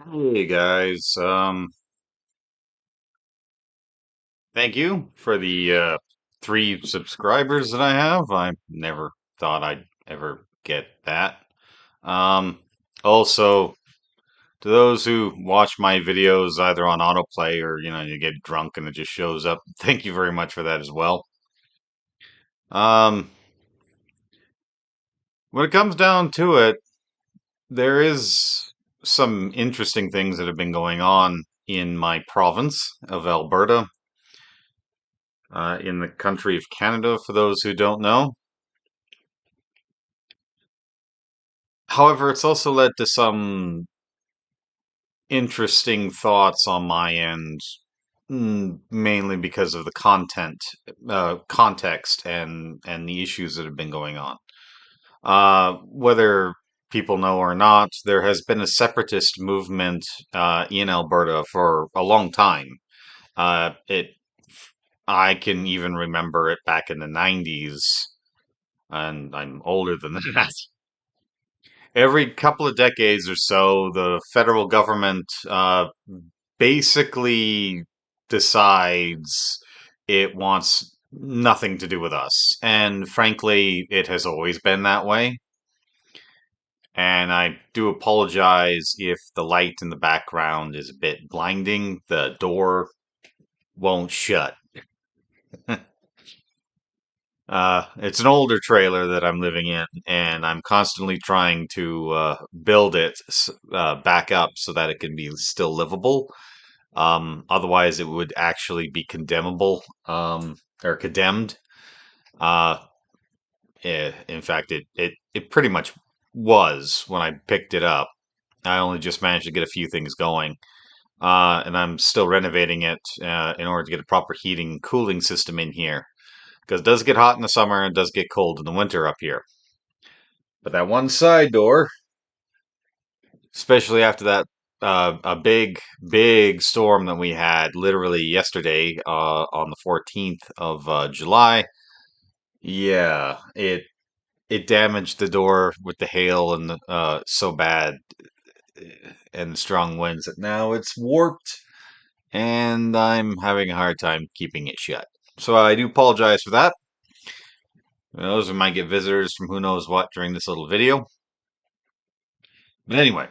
Hey guys, thank you for the three subscribers that I have. I never thought I'd ever get that. Um, Also, to those who watch my videos either on autoplay or you get drunk and it just shows up, thank you very much for that as well. Um, when it comes down to it, there is some interesting things that have been going on in my province of Alberta, in the country of Canada, for those who don't know. However, it's also led to some interesting thoughts on my end, mainly because of the context, and the issues that have been going on. Whether people know or not, there has been a separatist movement in Alberta for a long time. It I can even remember it back in the 90s, and I'm older than that. Every couple of decades or so, the federal government basically decides it wants nothing to do with us. And frankly, it has always been that way. And I do apologize if the light in the background is a bit blinding. The door won't shut. It's an older trailer that I'm living in, and I'm constantly trying to build it back up so that it can be still livable. Otherwise, it would actually be condemnable, or condemned. Uh, in fact, it pretty much was when I picked it up. I only just managed to get a few things going, and I'm still renovating it in order to get a proper heating and cooling system in here. Because it does get hot in the summer and it does get cold in the winter up here. But that one side door, especially after that a big storm that we had literally yesterday, on the 14th of July. Yeah, it damaged the door with the hail and so bad, and the strong winds that now it's warped, and I'm having a hard time keeping it shut. So I do apologize for that. Those we might get visitors from who knows what during this little video. But anyway,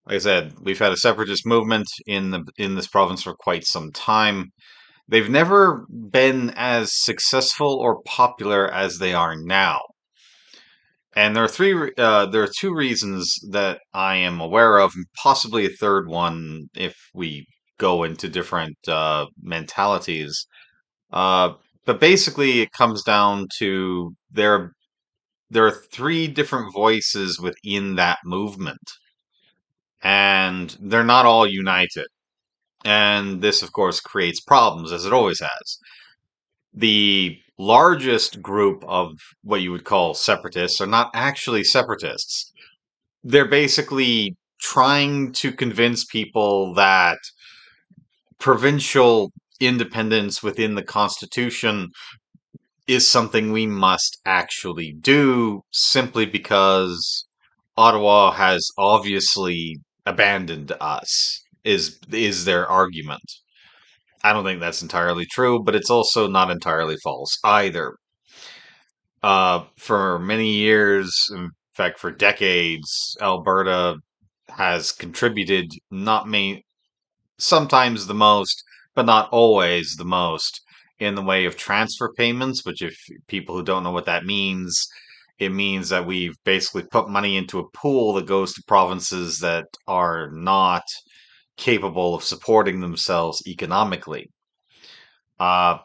like I said, we've had a separatist movement in this province for quite some time. They've never been as successful or popular as they are now. And there are two reasons that I am aware of, and possibly a third one if we go into different mentalities. Uh, but basically, it comes down to there are three different voices within that movement, and they're not all united. And this, of course, creates problems, as it always has. The largest group of what you would call separatists are not actually separatists. They're basically trying to convince people that provincial independence within the Constitution is something we must actually do simply because Ottawa has obviously abandoned us, is their argument. I don't think that's entirely true, but it's also not entirely false either. For many years, in fact, for decades, Alberta has contributed not me sometimes the most, but not always the most, in the way of transfer payments. Which, if people who don't know what that means, it means that we've basically put money into a pool that goes to provinces that are not capable of supporting themselves economically. Uh,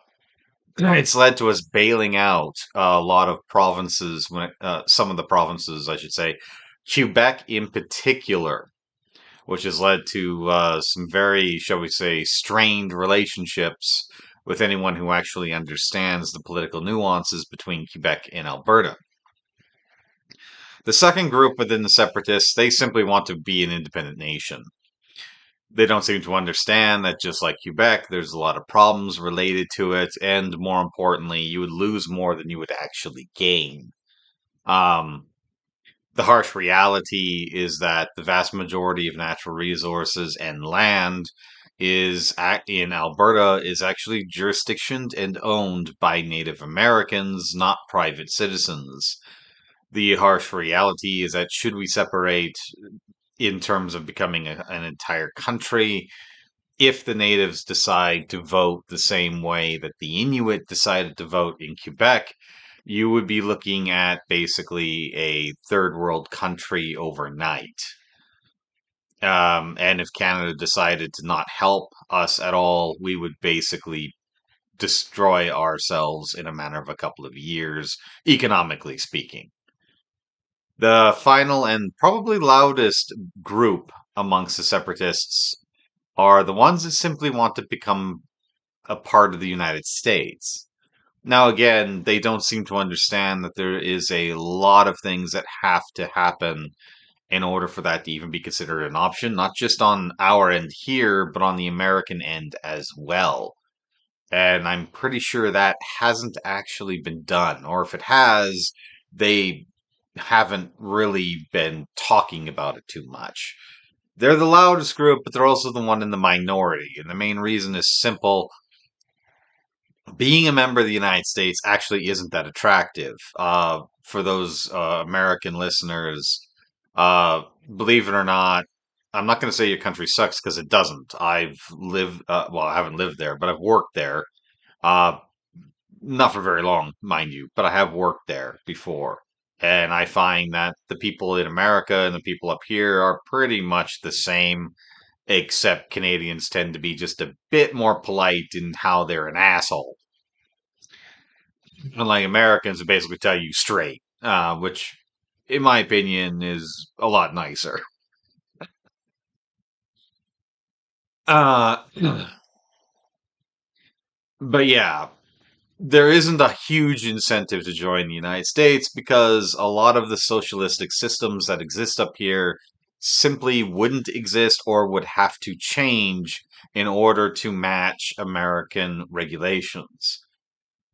it's led to us bailing out a lot of provinces, some of the provinces, I should say, Quebec in particular, which has led to some very, shall we say, strained relationships with anyone who actually understands the political nuances between Quebec and Alberta. The second group within the separatists, they simply want to be an independent nation. They don't seem to understand that, just like Quebec, there's a lot of problems related to it, and more importantly, you would lose more than you would actually gain. Um, The harsh reality is that the vast majority of natural resources and land in Alberta is actually jurisdictioned and owned by Native Americans, not private citizens. The harsh reality is that should we separate in terms of becoming an entire country, if the natives decide to vote the same way that the Inuit decided to vote in Quebec, you would be looking at basically a third world country overnight. And if Canada decided to not help us at all, we would basically destroy ourselves in a matter of a couple of years, economically speaking. The final and probably loudest group amongst the separatists are the ones that simply want to become a part of the United States. Now, again, they don't seem to understand that there is a lot of things that have to happen in order for that to even be considered an option, not just on our end here, but on the American end as well. And I'm pretty sure that hasn't actually been done, or if it has, they haven't really been talking about it too much. They're the loudest group, but they're also the one in the minority. And the main reason is simple: being a member of the United States actually isn't that attractive. For those American listeners, uh, believe it or not, I'm not going to say your country sucks because it doesn't. I've lived, well, I haven't lived there, but I've worked there. Uh, Not for very long, mind you, but I have worked there before. And I find that the people in America and the people up here are pretty much the same, except Canadians tend to be just a bit more polite in how they're an asshole. Unlike Americans who basically tell you straight, which, in my opinion, is a lot nicer. Uh, but yeah, there isn't a huge incentive to join the United States because a lot of the socialistic systems that exist up here simply wouldn't exist or would have to change in order to match American regulations.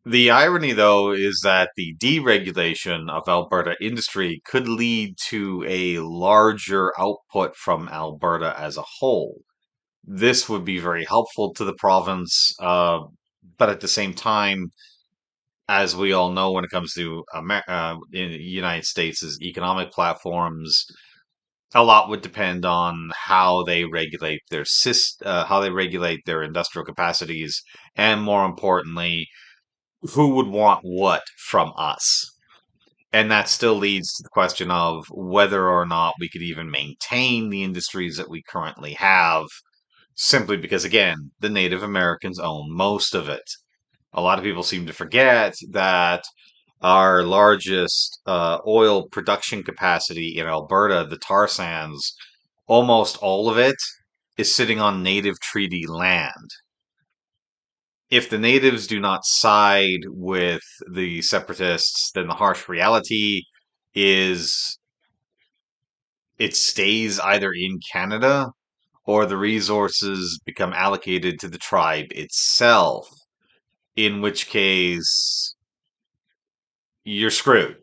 The irony, though, is that the deregulation of Alberta industry could lead to a larger output from Alberta as a whole. This would be very helpful to the province, but at the same time, as we all know, when it comes to in the United States' economic platforms, a lot would depend on how they regulate how they regulate their industrial capacities, and more importantly, who would want what from us. And that still leads to the question of whether or not we could even maintain the industries that we currently have, simply because, again, the Native Americans own most of it. A lot of people seem to forget that our largest oil production capacity in Alberta, the tar sands, almost all of it is sitting on native treaty land. If the natives do not side with the separatists, then the harsh reality is it stays either in Canada or the resources become allocated to the tribe itself, in which case you're screwed.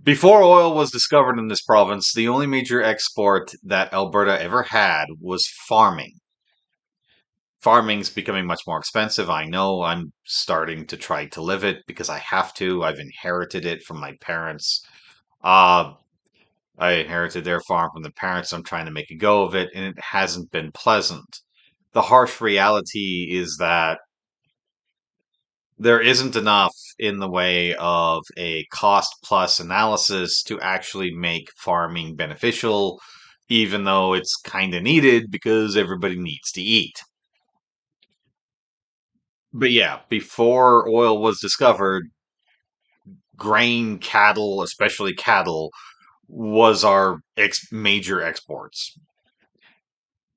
Before oil was discovered in this province, the only major export that Alberta ever had was farming. Farming's becoming much more expensive. I know I'm starting to try to live it because I have to. I've inherited it from my parents. Uh, I inherited their farm from the parents. I'm trying to make a go of it, and it hasn't been pleasant. The harsh reality is that there isn't enough in the way of a cost plus analysis to actually make farming beneficial, even though it's kind of needed because everybody needs to eat. But yeah, before oil was discovered, grain, cattle, especially cattle, was our major exports.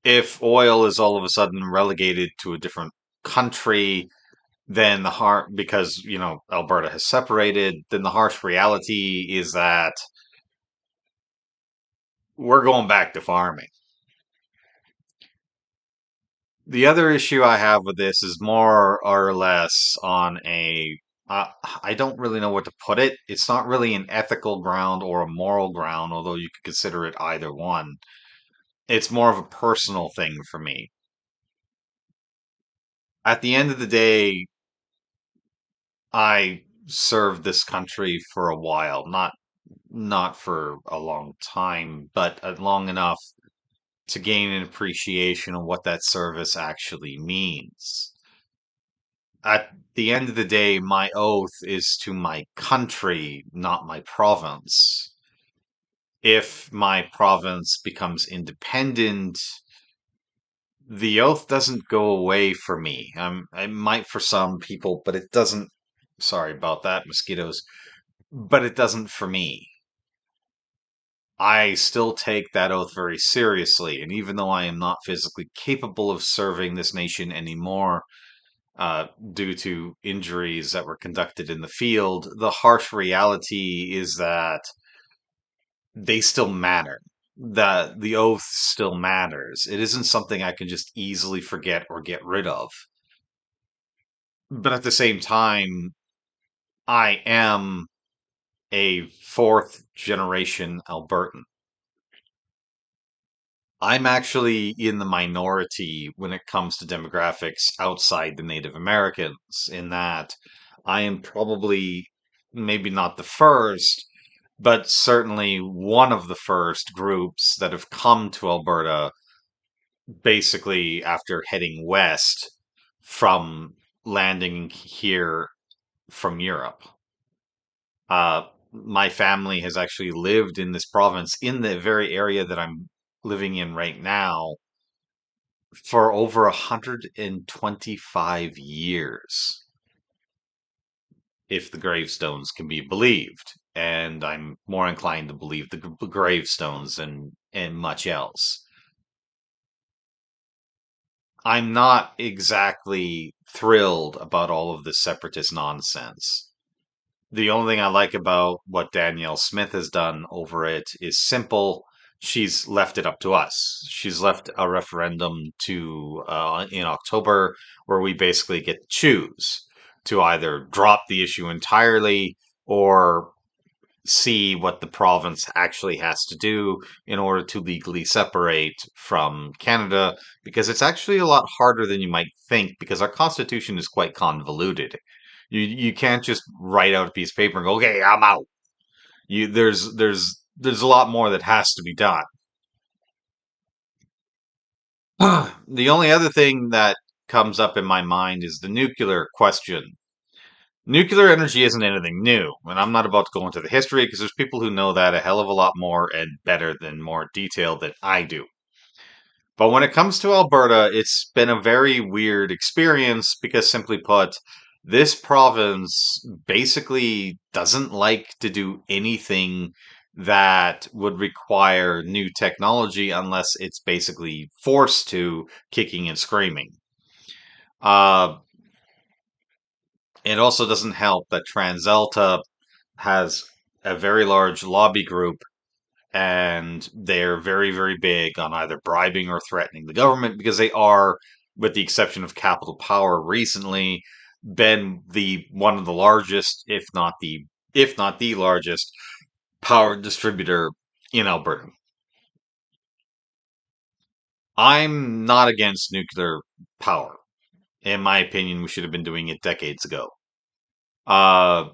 If oil is all of a sudden relegated to a different country, then because Alberta has separated, then the harsh reality is that we're going back to farming. The other issue I have with this is more or less on I don't really know where to put it. It's not really an ethical ground or a moral ground, although you could consider it either one. It's more of a personal thing for me. At the end of the day, I served this country for a while, not for a long time, but long enough to gain an appreciation of what that service actually means. At the end of the day, my oath is to my country, not my province. If my province becomes independent, the oath doesn't go away for me. It might for some people, but it doesn't. Sorry about that, mosquitoes. But it doesn't for me. I still take that oath very seriously, and even though I am not physically capable of serving this nation anymore, due to injuries that were conducted in the field, the harsh reality is that they still matter. That the oath still matters. It isn't something I can just easily forget or get rid of. But at the same time, I am a fourth generation Albertan. I'm actually in the minority when it comes to demographics outside the Native Americans, in that I am probably maybe not the first, but certainly one of the first groups that have come to Alberta basically after heading west from landing here from Europe. My family has actually lived in this province, in the very area that I'm living in right now, for over 125 years, if the gravestones can be believed. And I'm more inclined to believe the gravestones and much else. I'm not exactly thrilled about all of this separatist nonsense. The only thing I like about what Danielle Smith has done over it is simple. She's left it up to us. She's left a referendum to in October where we basically get to choose to either drop the issue entirely or see what the province actually has to do in order to legally separate from Canada, because it's actually a lot harder than you might think, because our constitution is quite convoluted. You can't just write out a piece of paper and go, "Okay, I'm out." There's a lot more that has to be done. The only other thing that comes up in my mind is the nuclear question. Nuclear energy isn't anything new, and I'm not about to go into the history because there's people who know that a hell of a lot more and better than more detail than I do. But when it comes to Alberta, it's been a very weird experience because, simply put, this province basically doesn't like to do anything that would require new technology unless it's basically forced to, kicking and screaming. Uh, it also doesn't help that TransAlta has a very large lobby group, and they're very, very big on either bribing or threatening the government, because they are, with the exception of Capital Power recently, been the one of the largest, if not the largest power distributor in Alberta. I'm not against nuclear power. In my opinion, we should have been doing it decades ago. Uh,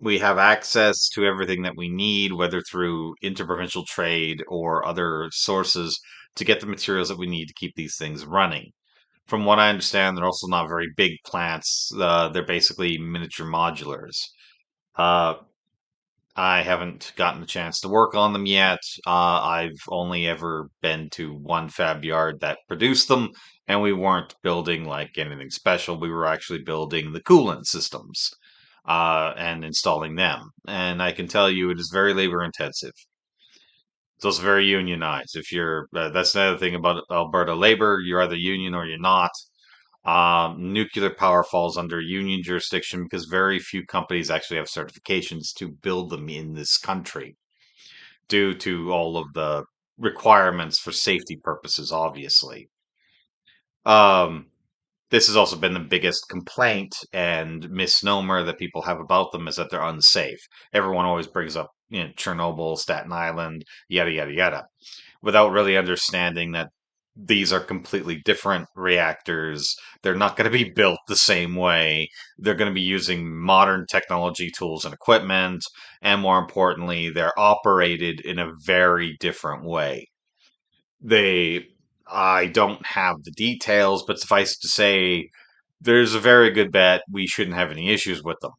we have access to everything that we need, whether through interprovincial trade or other sources, to get the materials that we need to keep these things running. From what I understand, they're also not very big plants. They're basically miniature modulars. Uh, I haven't gotten a chance to work on them yet. I've only ever been to one fab yard that produced them, and we weren't building like anything special. We were actually building the coolant systems and installing them. And I can tell you, it is very labor intensive. It's also very unionized. If you're, that's another thing about Alberta labor. You're either union or you're not. Nuclear power falls under union jurisdiction because very few companies actually have certifications to build them in this country, due to all of the requirements for safety purposes, obviously. Um, This has also been the biggest complaint and misnomer that people have about them is that they're unsafe. Everyone always brings up, Chernobyl, Staten Island, yada yada yada, without really understanding that these are completely different reactors. They're not going to be built the same way. They're going to be using modern technology, tools, and equipment. And more importantly, they're operated in a very different way. They, I don't have the details, but suffice to say, there's a very good bet we shouldn't have any issues with them.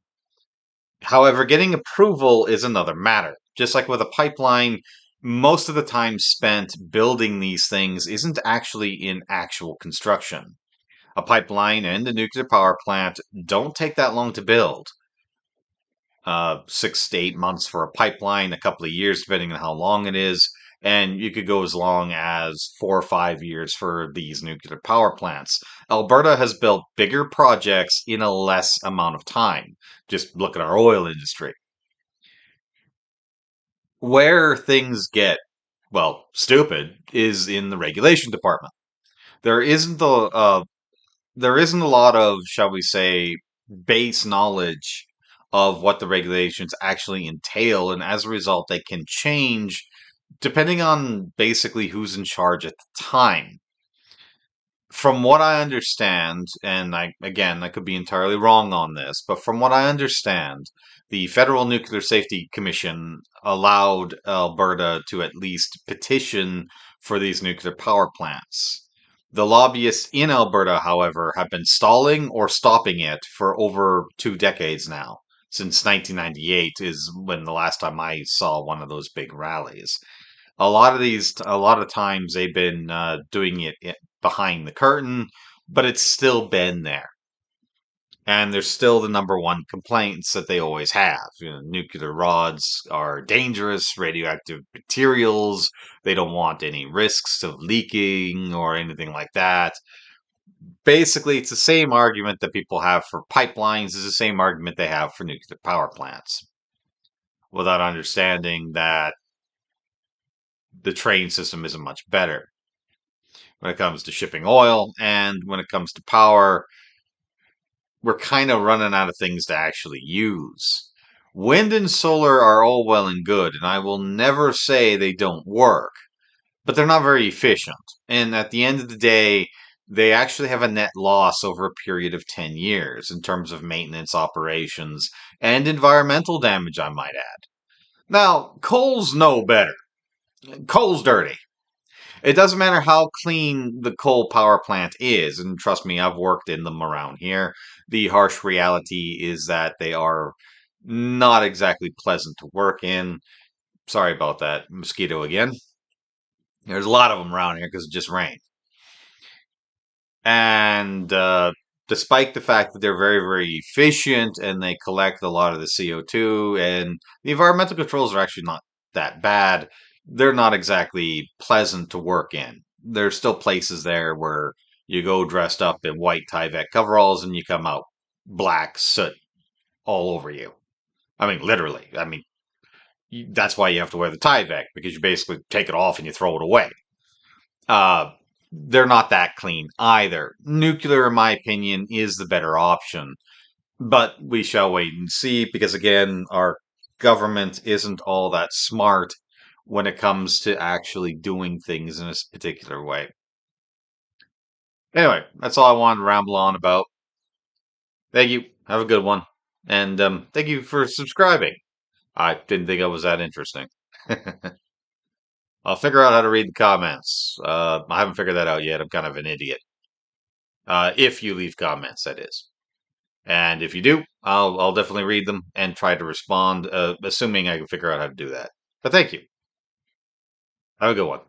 However, getting approval is another matter. Just like with a pipeline, most of the time spent building these things isn't actually in actual construction. A pipeline and a nuclear power plant don't take that long to build. 6 to 8 months for a pipeline, a couple of years depending on how long it is, and you could go as long as 4 or 5 years for these nuclear power plants. Alberta has built bigger projects in a less amount of time. Just look at our oil industry. Where things get, well, stupid is in the regulation department. There isn't a lot of, shall we say, base knowledge of what the regulations actually entail, and as a result, they can change depending on basically who's in charge at the time. From what I understand, and I could be entirely wrong on this, but from what I understand, the Federal Nuclear Safety Commission allowed Alberta to at least petition for these nuclear power plants. The lobbyists in Alberta, however, have been stalling or stopping it for over 2 decades now. Since 1998 is when the last time I saw one of those big rallies. A lot of times they've been doing it behind the curtain, but it's still been there. And there's still the number one complaints that they always have. Nuclear rods are dangerous, radioactive materials. They don't want any risks of leaking or anything like that. Basically, it's the same argument that people have for pipelines, is the same argument they have for nuclear power plants, without understanding that the train system isn't much better when it comes to shipping oil, and when it comes to power, we're kind of running out of things to actually use. Wind and solar are all well and good, and I will never say they don't work, but they're not very efficient. And at the end of the day, they actually have a net loss over a period of 10 years in terms of maintenance operations and environmental damage, I might add. Now, coal's no better. Coal's dirty. It doesn't matter how clean the coal power plant is, and trust me, I've worked in them around here. The harsh reality is that they are not exactly pleasant to work in. Sorry about that mosquito again. There's a lot of them around here because it just rained. And despite the fact that they're very, very efficient and they collect a lot of the CO2, and the environmental controls are actually not that bad, they're not exactly pleasant to work in. There's still places there where you go dressed up in white Tyvek coveralls and you come out black soot all over you. I mean, literally. I mean, that's why you have to wear the Tyvek, because you basically take it off and you throw it away. Uh, they're not that clean either. Nuclear, in my opinion, is the better option. But we shall wait and see, because again, our government isn't all that smart when it comes to actually doing things in this particular way. Anyway, that's all I wanted to ramble on about. Thank you. Have a good one. And thank you for subscribing. I didn't think I was that interesting. I'll figure out how to read the comments. I haven't figured that out yet. I'm kind of an idiot. If you leave comments, that is. And if you do, I'll definitely read them and try to respond, assuming I can figure out how to do that. But thank you. Have a good one.